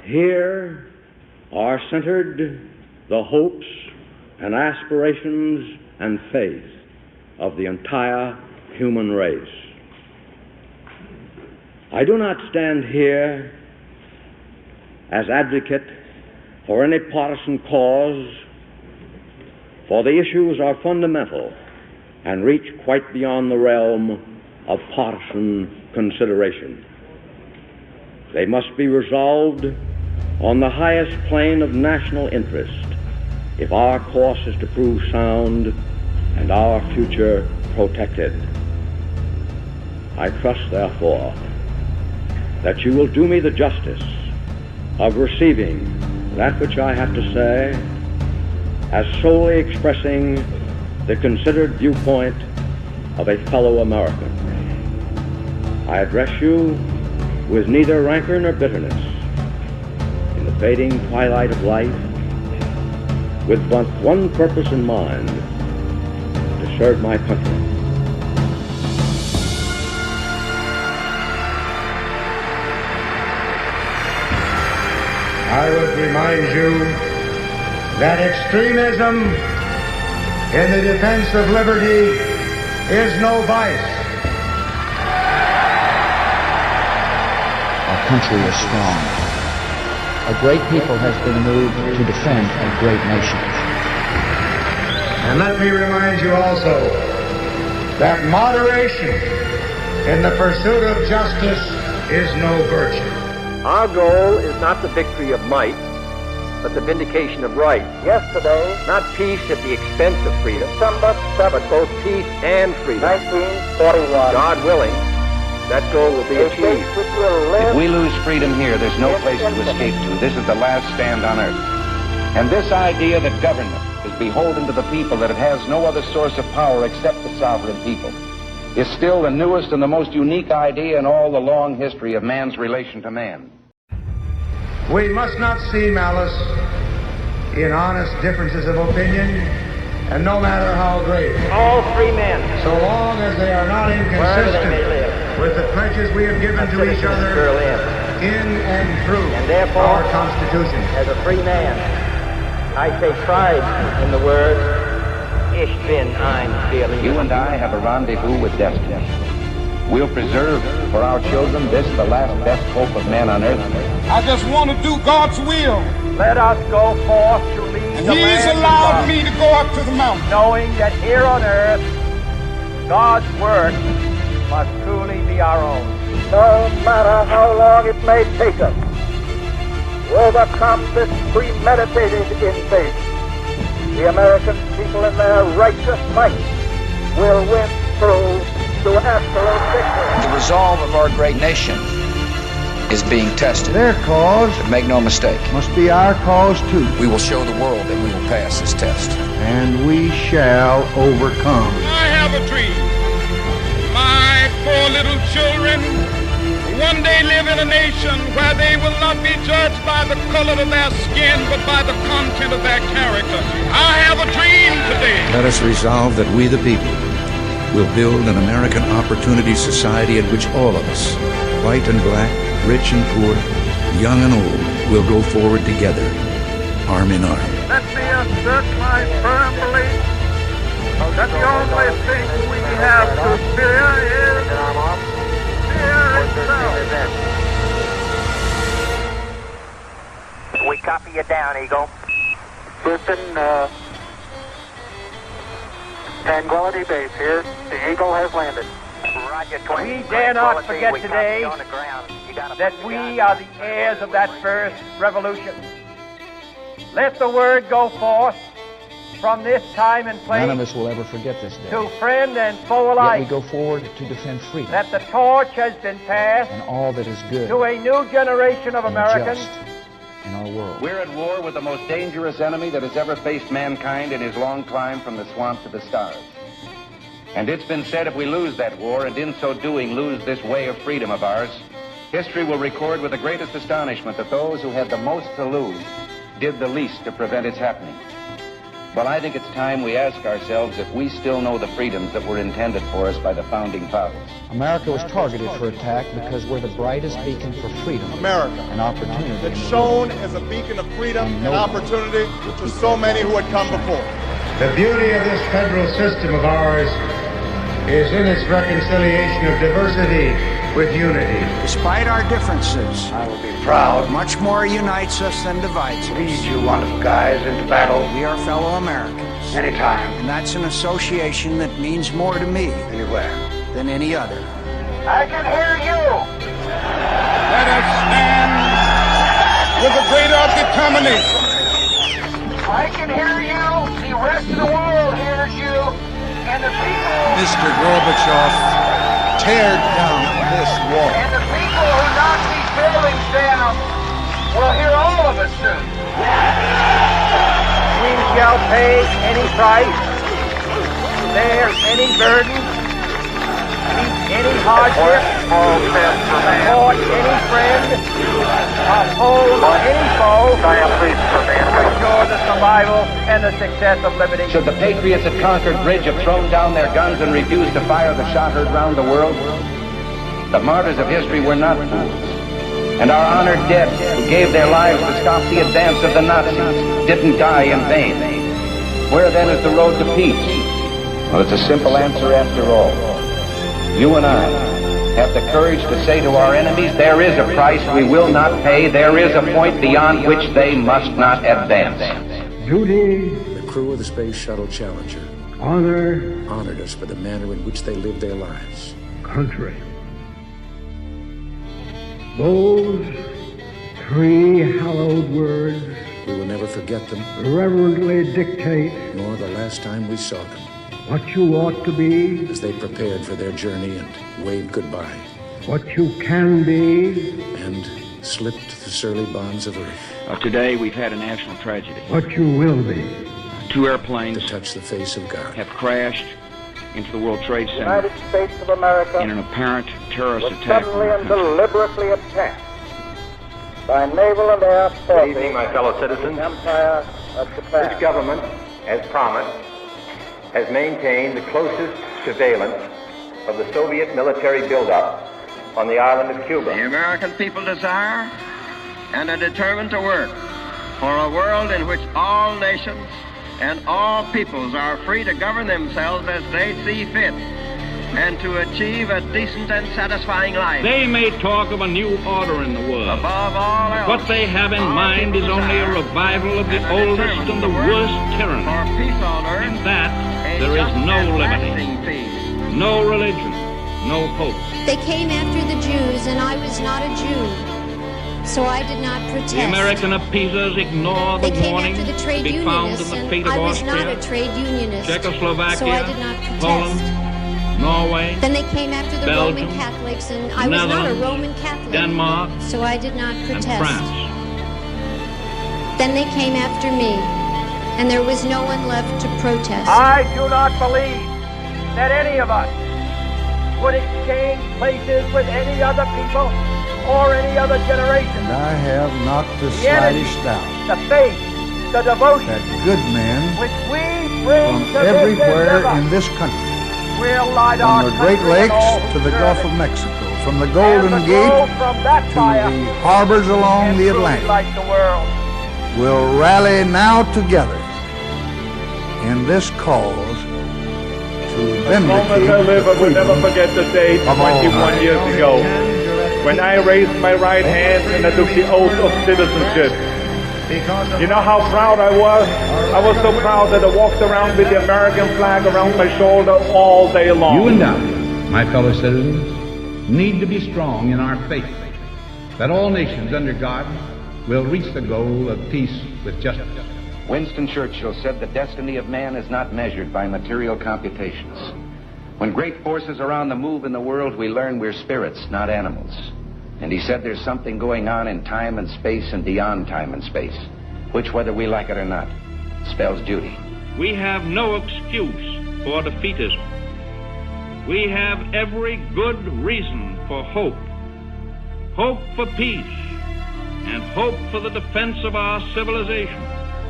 Here are centered the hopes and aspirations and faith of the entire human race. I do not stand here as advocate for any partisan cause, for the issues are fundamental and reach quite beyond the realm of partisan consideration. They must be resolved on the highest plane of national interest if our course is to prove sound and our future protected. I trust, therefore, that you will do me the justice of receiving that which I have to say as solely expressing the considered viewpoint of a fellow American. I address you with neither rancor nor bitterness in the fading twilight of life, with but one purpose in mind: to serve my country. I would remind you that extremism in the defense of liberty is no vice. Our country is strong. A great people has been moved to defend a great nation. And let me remind you also that moderation in the pursuit of justice is no virtue. Our goal is not the victory of might, but the vindication of right. Yesterday, not peace at the expense of freedom, but both peace and freedom. 1941. God willing, that goal will be achieved. If we lose freedom here, there's no place to escape to. This is the last stand on earth. And this idea that government is beholden to the people, that it has no other source of power except the sovereign people, is still the newest and the most unique idea in all the long history of man's relation to man. We must not see malice in honest differences of opinion, and no matter how great, All free men, so long as they are not wherever they may inconsistent live, with the pledges we have given to each citizens of other Berlin. in and through And therefore, our Constitution. As a free man, I take pride in the words, Ich bin ein Berliner. You and I have a rendezvous with destiny. We'll preserve for our children this, the last best hope of man on earth. I just want to do God's will. Let us go forth to lead And the He's land of allowed God, me to go up to the mountain. knowing that here on earth, God's work must truly be our own. No matter how long it may take us to overcome this premeditated invasion, the American people in their righteous might will win through to absolute victory. The resolve of our great nation is being tested. Their cause But make no mistake, must be our cause too, we will show the world that we will pass this test. and we shall overcome. I have a dream. My poor little children one day live in a nation where they will not be judged by the color of their skin, but by the content of their character. I have a dream today. Let us resolve that we, the people, will build an American opportunity society in which all of us, white and black, rich and poor, young and old, will go forward together, arm in arm. Let me assert my firm belief that the only thing we have to fear is fear itself. We copy you down, Eagle. Houston, Tranquility Base here. The Eagle has landed. Roger, 20. We dare not forget today that we are the heirs of that first revolution. Let the word go forth from this time and place None of us will ever forget this day. to friend and foe Yet we alike go forward to defend freedom that the torch has been passed and all that is good to a new generation of and Americans. just in our world. We're at war with the most dangerous enemy that has ever faced mankind in his long climb from the swamp to the stars. And it's been said if we lose that war, and in so doing lose this way of freedom of ours, history will record with the greatest astonishment that those who had the most to lose did the least to prevent its happening. Well, I think it's time we ask ourselves if we still know the freedoms that were intended for us by the founding fathers. America was targeted for attack because we're the brightest beacon for freedom. America, and opportunity. it's shown as a beacon of freedom and opportunity to so many who had come before. The beauty of this federal system of ours is in its reconciliation of diversity with unity. Despite our differences, I will be proud. much more unites us than divides us. Lead you wonderful guys into battle. We are fellow Americans. Anytime. And that's an association that means more to me Anywhere. than any other. I can hear you. Let us stand with a greater determination. I can hear you. The rest of the world hears you. And the people. Mr. Gorbachev, tear down this wall. And the people who knock these buildings down will hear all of us soon. We shall pay any price, bear any burden, meet any hardship, support any friend, oppose any foe, to ensure the survival and the success of liberty. Should the patriots at Concord Bridge have thrown down their guns and refused to fire the shot heard round the world? The martyrs of history were not fools. And our honored dead, who gave their lives to stop the advance of the Nazis, didn't die in vain. Where then is the road to peace? Well, it's a simple answer after all. You and I have the courage to say to our enemies, there is a price we will not pay, there is a point beyond which they must not advance. Duty, The crew of the Space Shuttle Challenger honor, honored us for the manner in which they lived their lives. country. Those three hallowed words We will never forget them, reverently dictate nor the last time we saw them, what you ought to be, as they prepared for their journey and waved goodbye what you can be, and slipped the surly bonds of earth Today, we've had a national tragedy. what you will be. Two to airplanes touch the face of God. have crashed into the World Trade The Center United States of America in an apparent terrorist was attack on suddenly our and country. deliberately attacked by naval and air forces. Good evening, my fellow citizens. The Empire of Japan. This government, as promised, has maintained the closest surveillance of the Soviet military buildup on the island of Cuba. The American people desire and are determined to work for a world in which all nations and all peoples are free to govern themselves as they see fit and to achieve a decent and satisfying life. They may talk of a new order in the world. Above all else, What they have in mind is only a revival of the oldest and the worst tyranny. for peace on earth, In that, a there is just no and liberty, lasting peace. no religion, no hope. They came after the Jews, and I was not a Jew, so I did not protest. The American appeasers ignore the They came warning after the to trade be found in unionists, the and fate of I was not Austria, a trade unionist, Czechoslovakia, so I did not protest. Poland, Norway, Then they came after the Belgium, Roman Catholics, and I was not a Netherlands, Roman Catholic, Denmark, so I did not and protest. France. Then they came after me, and there was no one left to protest. I do not believe that any of us would exchange places with any other people or any other generation. And I have not the The energy, slightest doubt the faith, the devotion that good men which we bring from to this everywhere endeavor in this country, will light our from the Great country and Lakes all who to the serve Gulf it. of Mexico, from the And Golden the Gate glow from that to fire the harbors along can the truly Atlantic, light the world. will rally now together in this cause to As long as I vindicate live, the I will never freedom forget the day of all 21 years ago when I raised my right hand and I took the oath of citizenship. You know how proud I was? I was so proud that I walked around with the American flag around my shoulder all day long. You and I, my fellow citizens, need to be strong in our faith that all nations under God will reach the goal of peace with justice. Winston Churchill said the destiny of man is not measured by material computations. When great forces are on the move in the world, we learn we're spirits, not animals. And he said there's something going on in time and space and beyond time and space, which, whether we like it or not, spells duty. We have no excuse for defeatism. We have every good reason for hope. Hope for peace and hope for the defense of our civilization.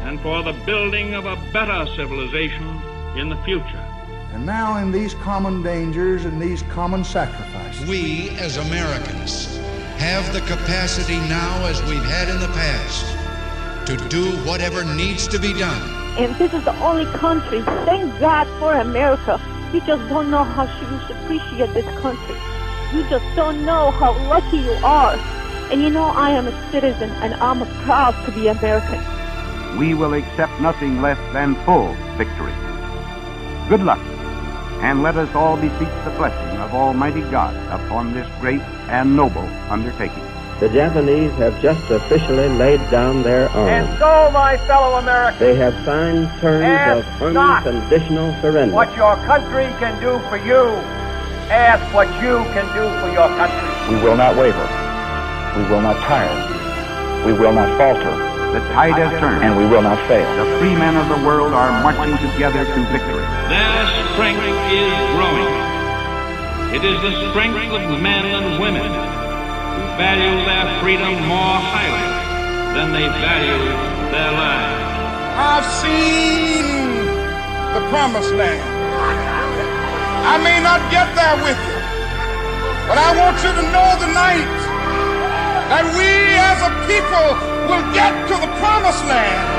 and for the building of a better civilization in the future. And now in these common dangers and these common sacrifices, we as Americans have the capacity now, as we've had in the past, to do whatever needs to be done. And this is the only country, thank God for America. You just don't know how you should appreciate this country. You just don't know how lucky you are. And you know, I am a citizen and I'm proud to be American. We will accept nothing less than full victory. Good luck, and let us all beseech the blessing of Almighty God upon this great and noble undertaking. The Japanese have just officially laid down their arms. And so, my fellow Americans, they have signed terms of unconditional surrender. What your country can do for you, ask what you can do for your country. We will not waver. We will not tire. We will not falter. The tide has turned, and we will not fail. The free men of the world are marching together to victory. Their strength is growing. It is the strength of men and women who value their freedom more highly than they value their lives. I've seen the promised land. I may not get there with you, but I want you to know tonight that we as a people will get to the promised land.